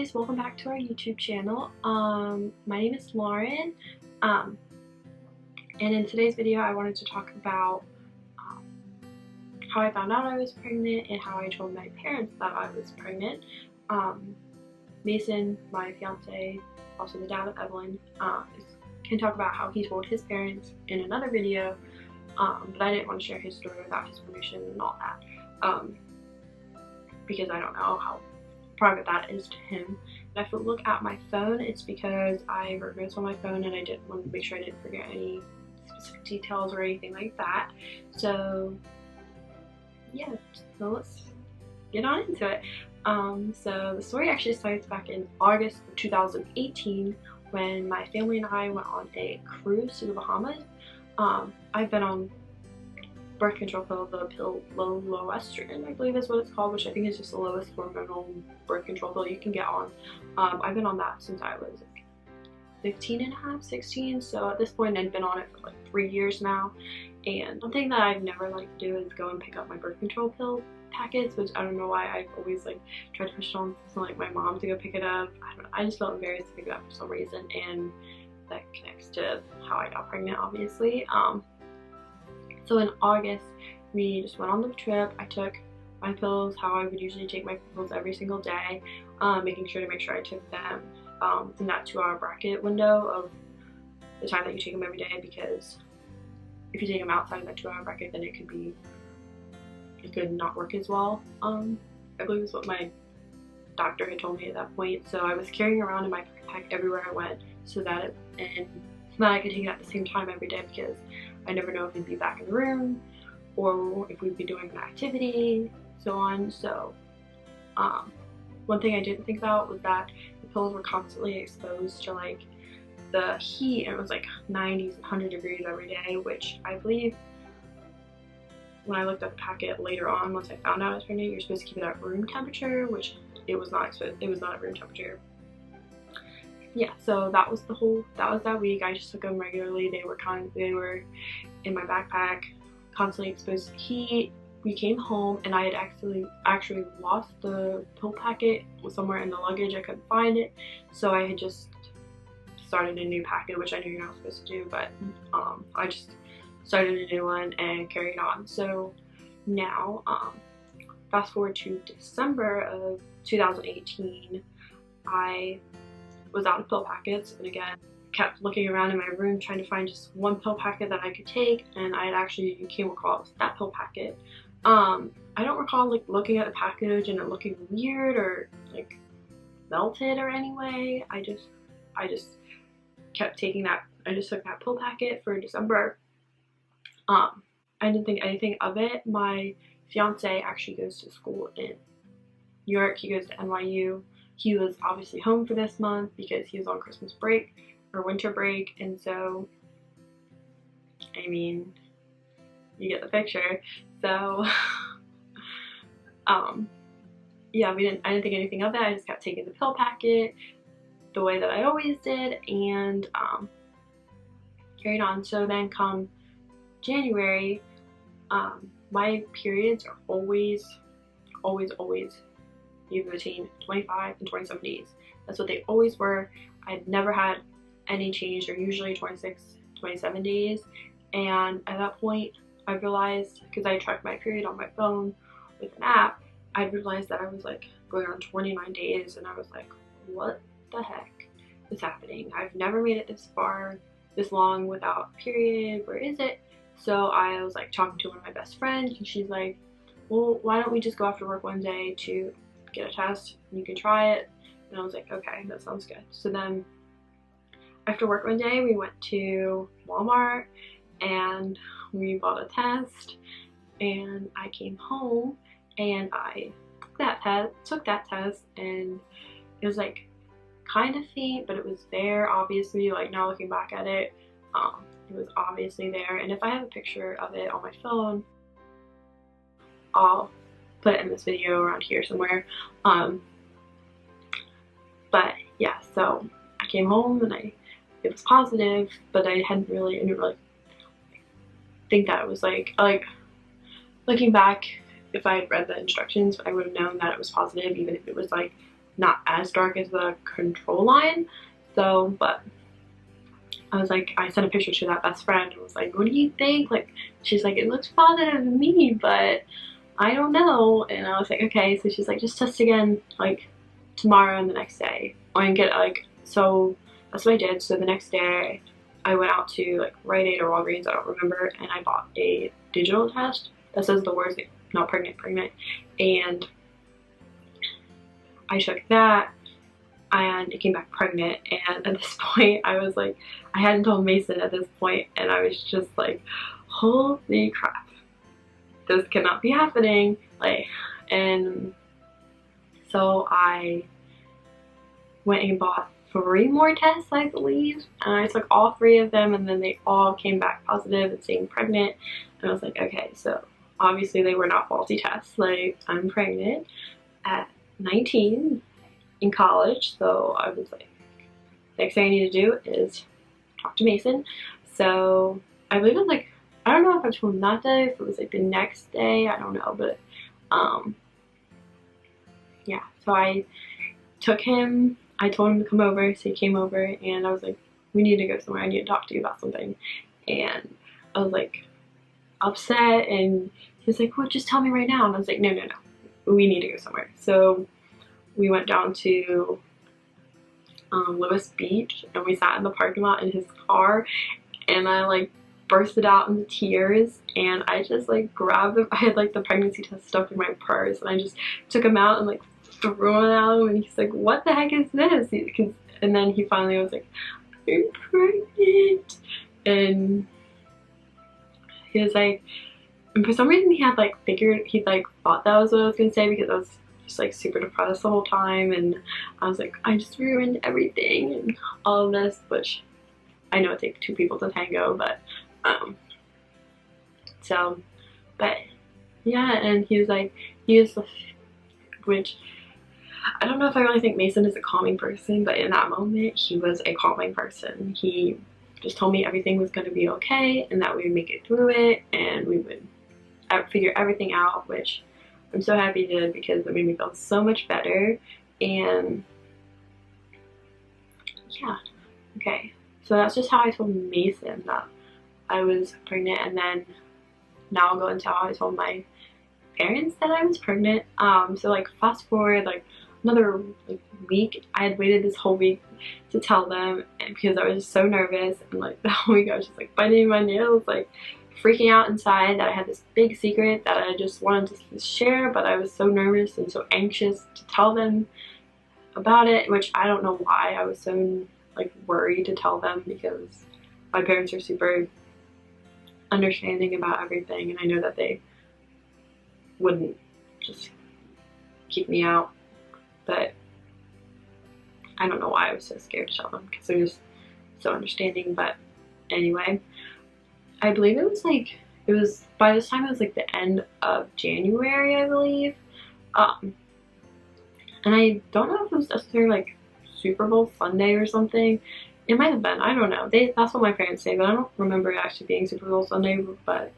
guys, welcome back to our YouTube channel. My name is Lauren, and in today's video I wanted to talk about how I found out I was pregnant and how I told my parents that I was pregnant. Mason, my fiance, also the dad of Evelyn, can talk about how he told his parents in another video, but I didn't want to share his story without his permission and all that, because I don't know how private that is to him. And if I look at my phone, it's because I wrote notes on my phone and I didn't want to make sure I didn't forget any specific details or anything like that. So yeah, so let's get on into it. So the story actually starts back in August of 2018 when my family and I went on a cruise to the Bahamas. I've been on birth control pill, the pill Loestrin, I believe is what it's called, which I think is just the lowest hormonal birth control pill you can get on. I've been on that since I was like 15 and a half, 16, so at this point I've been on it for like 3 years now. And one thing that I've never liked to do is go and pick up my birth control pill packets, which I don't know why I've always like tried to push it on like my mom to go pick it up. I just felt embarrassed to pick it up for some reason, and that connects to how I got pregnant, obviously. So in August, we just went on the trip. I took my pills how I would usually take my pills every single day, making sure I took them in that 2-hour bracket window of the time that you take them every day, because if you take them outside of that 2-hour bracket, then it could not work as well. I believe is what my doctor had told me at that point. So I was carrying around in my backpack everywhere I went so that I could take it at the same time every day, because I never know if we'd be back in the room or if we'd be doing an activity, so on. So one thing I didn't think about was that the pills were constantly exposed to like the heat, and it was like 90s and 100 degrees every day, which I believe when I looked at the packet later on, once I found out I was pregnant, you're supposed to keep it at room temperature, which it was not at room temperature. Yeah, so that was that week. I just took them regularly. They were in my backpack, constantly exposed to heat. We came home and I had actually lost the pill packet somewhere in the luggage. I couldn't find it, so I had just started a new packet, which I knew you're not supposed to do, but I just started a new one and carried on. So now, fast forward to December of 2018, I was out of pill packets, and again kept looking around in my room trying to find just one pill packet that I could take, and I had actually came across that pill packet. I don't recall like looking at the package and it looking weird or like melted or anyway. I just kept taking that. I just took that pill packet for December. I didn't think anything of it. My fiance actually goes to school in New York. He goes to NYU. He was obviously home for this month because he was on Christmas break or winter break, and so I mean, you get the picture. So yeah, I didn't think anything of it. I just kept taking the pill packet the way that I always did, and carried on. So then come January, my periods are always either between 25 and 27 days. That's what they always were. I'd never had any change. They're usually 26, 27 days. And at that point, I realized, because I tracked my period on my phone with an app, I realized that I was like going on 29 days, and I was like, what the heck is happening? I've never made it this long without a period. Where is it? So I was like talking to one of my best friends, and she's like, well, why don't we just go after work one day to get a test and you can try it? And I was like, okay, that sounds good. So then after work one day, we went to Walmart and we bought a test, and I came home and I took that test, and it was like kind of faint, but it was there, obviously. Like now looking back at it, it was obviously there. And if I have a picture of it on my phone, I'll put it in this video around here somewhere. But yeah, so I came home and it was positive, but I didn't really think that it was like looking back, if I had read the instructions, I would have known that it was positive, even if it was like not as dark as the control line. So, but I was like, I sent a picture to that best friend and was like, what do you think? Like, she's like, it looks positive to me, but I don't know. And I was like, okay. So she's like, just test again, like, tomorrow and the next day. And get, like, so that's what I did. So the next day, I went out to, like, Rite Aid or Walgreens, I don't remember, and I bought a digital test that says the words, not pregnant, pregnant. And I took that, and it came back pregnant. And at this point, I was like, I hadn't told Mason at this point, and I was just like, holy crap, this cannot be happening. Like, and so I went and bought 3 more tests, I believe, and I took all 3 of them, and then they all came back positive and saying pregnant. And I was like, okay, so obviously they were not faulty tests. Like, I'm pregnant at 19 in college, so I was like, next thing I need to do is talk to Mason. So I believe it was like, I don't know if I told him that day, if it was like the next day, I don't know, but yeah, so I took him, I told him to come over, so he came over, and I was like, we need to go somewhere, I need to talk to you about something. And I was like upset, and he was like, well, just tell me right now. And I was like, no, no, no, we need to go somewhere. So we went down to Lewis Beach, and we sat in the parking lot in his car, and I like bursted out into tears, and I just like grabbed him. I had like the pregnancy test stuff in my purse, and I just took him out and like threw it at him, and he's like, what the heck is this? And then he finally was like, I'm pregnant. And he was like, and for some reason he had like figured, he like thought that was what I was gonna say, because I was just like super depressed the whole time, and I was like, I just ruined everything and all of this, which I know it takes 2 people to tango, but so, but yeah. And he was like, which I don't know if I really think Mason is a calming person, but in that moment he was a calming person. He just told me everything was going to be okay, and that we would make it through it, and we would figure everything out, which I'm so happy he did, because it made me feel so much better. And yeah, okay, so that's just how I told Mason that I was pregnant. And then now I'll go into how I told my parents that I was pregnant. So like fast forward like another like week, I had waited this whole week to tell them, and because I was just so nervous, and like the whole week I was just like biting my nails, like freaking out inside that I had this big secret that I just wanted to share, but I was so nervous and so anxious to tell them about it, which I don't know why I was so like worried to tell them, because my parents are super understanding about everything, and I know that they wouldn't just keep me out, but I don't know why I was so scared to tell them, because they're just so understanding. But anyway, I believe it was by this time it was like the end of January, I believe, and I don't know if it was necessarily like Super Bowl Sunday or something. It might have been, I don't know. That's what my parents say, but I don't remember it actually being Super Bowl Sunday. But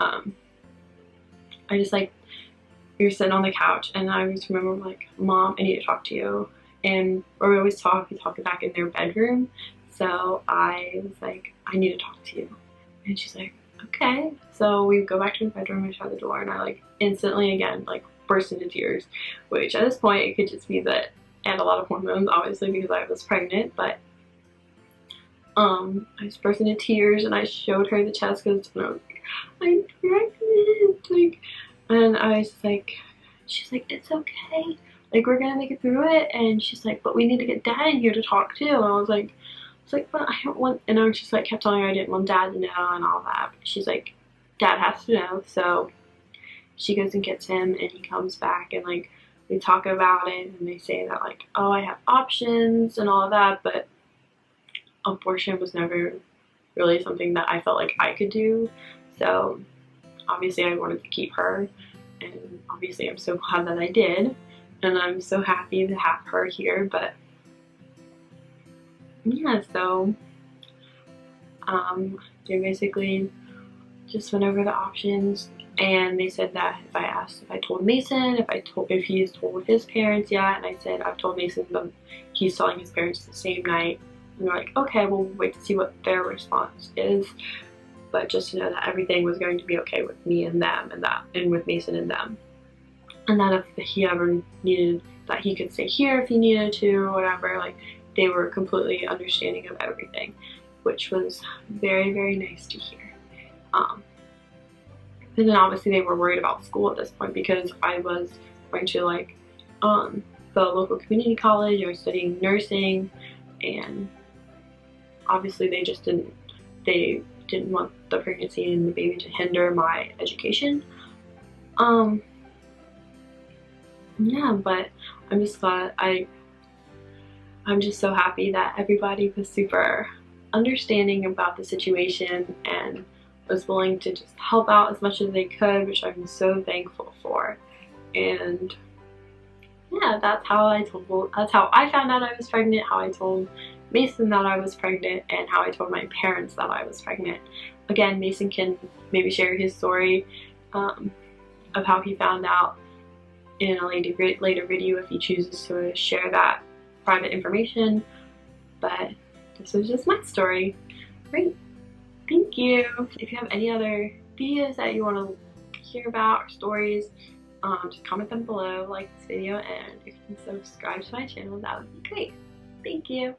I just like, we were sitting on the couch, and I just remember like, Mom, I need to talk to you. And or we always we talk back in their bedroom. So I was like, I need to talk to you. And she's like, okay. So we go back to the bedroom and shut the door, and I like instantly again like burst into tears, which at this point it could just be that I had a lot of hormones, obviously, because I was pregnant. But I just burst into tears, and I showed her the test, because I was like, I'm pregnant, like, and I was like, she's like, it's okay, like, we're gonna make it through it. And she's like, but we need to get Dad in here to talk to. And I was like, but I don't want, and I was just like, kept telling her I didn't want Dad to know and all that. But she's like, Dad has to know. So she goes and gets him, and he comes back, and like we talk about it, and they say that like, oh, I have options and all of that, but abortion was never really something that I felt like I could do. So obviously I wanted to keep her, and obviously I'm so glad that I did, and I'm so happy to have her here. But yeah, so they basically just went over the options, and they said that if I asked if I told Mason, if he's told his parents yet, and I said I've told Mason, but he's telling his parents the same night. And they're like, okay, well, we'll wait to see what their response is, but just to know that everything was going to be okay with me and them, and with Mason and them, and that if he ever needed, that he could stay here if he needed to or whatever. Like, they were completely understanding of everything, which was very, very nice to hear. And then obviously they were worried about school at this point, because I was going to like the local community college. I was studying nursing, and obviously they didn't want the pregnancy and the baby to hinder my education. Yeah, but I'm just glad, I'm just so happy that everybody was super understanding about the situation and was willing to just help out as much as they could, which I'm so thankful for. And yeah, that's how I found out I was pregnant, how I told Mason that I was pregnant, and how I told my parents that I was pregnant. Again, Mason can maybe share his story of how he found out in a later video if he chooses to share that private information, but this was just my story. Great, thank you. If you have any other videos that you want to hear about or stories, just comment them below, like this video, and if you can subscribe to my channel, that would be great. Thank you.